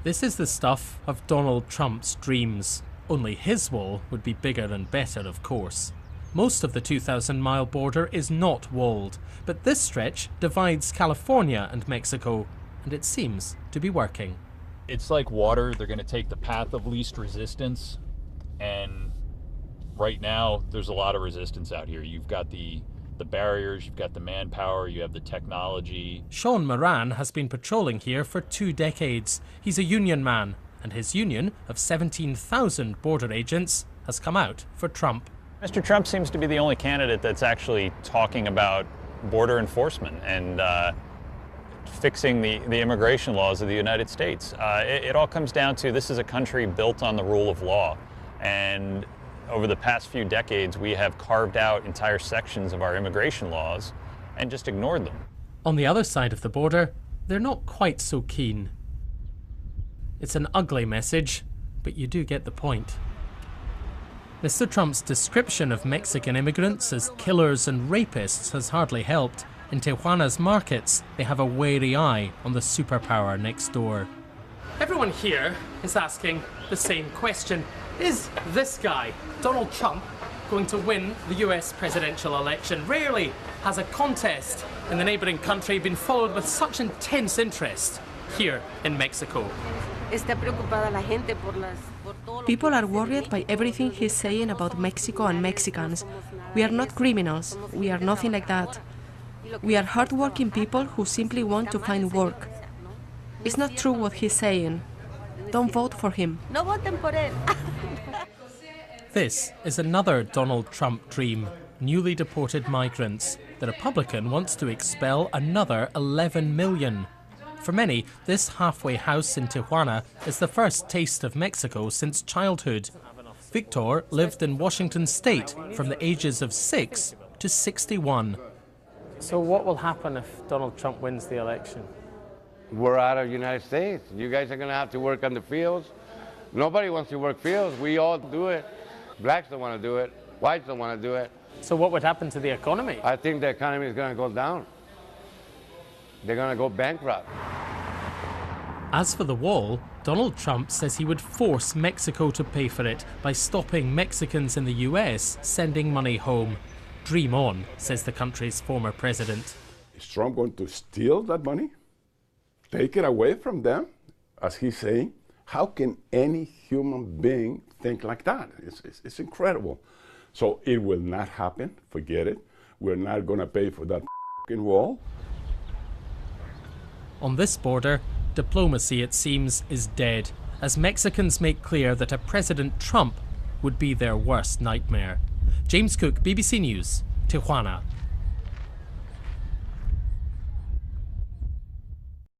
This is the stuff of Donald Trump's dreams. Only his wall would be bigger and better, of course. Most of the 2,000-mile border is not walled, but this stretch divides California and Mexico, and it seems to be working. It's like water. They're going to take the path of least resistance, and right now there's a lot of resistance out here. You've got the barriers, you've got the manpower, you have the technology. Sean Moran has been patrolling here for 2 decades. He's a union man, and his union of 17,000 border agents has come out for Trump. Mr. Trump seems to be the only candidate that's actually talking about border enforcement and fixing the immigration laws of the United States. It all comes down to this is a country built on the rule of law, and over the past few decades we have carved out entire sections of our immigration laws and just ignored them. On the other side of the border, they're not quite so keen. It's an ugly message, but you do get the point. Mr. Trump's description of Mexican immigrants as killers and rapists has hardly helped. In Tijuana's markets, they have a wary eye on the superpower next door. Everyone here is asking the same question. Is this guy, Donald Trump, going to win the US presidential election? Rarely has a contest in the neighboring country been followed with such intense interest here in Mexico. People are worried by everything he's saying about Mexico and Mexicans. We are not criminals. We are nothing like that. We are hardworking people who simply want to find work. It's not true what he's saying. Don't vote for him. No voten por él. This is another Donald Trump dream. Newly deported migrants. The Republican wants to expel another 11 million. For many, this halfway house in Tijuana is the first taste of Mexico since childhood. Victor lived in Washington State from the ages of 6 to 61. So what will happen if Donald Trump wins the election? We're out of the United States. You guys are going to have to work on the fields. Nobody wants to work fields. We all do it. Blacks don't want to do it. Whites don't want to do it. So what would happen to the economy? I think the economy is going to go down. They're going to go bankrupt. As for the wall, Donald Trump says he would force Mexico to pay for it by stopping Mexicans in the US sending money home. Dream on, says the country's former president. Is Trump going to steal that money? Take it away from them, as he's saying? How can any human being think like that? It's incredible. So it will not happen. Forget it. We're not going to pay for that wall. On this border, diplomacy, it seems, is dead, as Mexicans make clear that a President Trump would be their worst nightmare. James Cook, BBC News, Tijuana.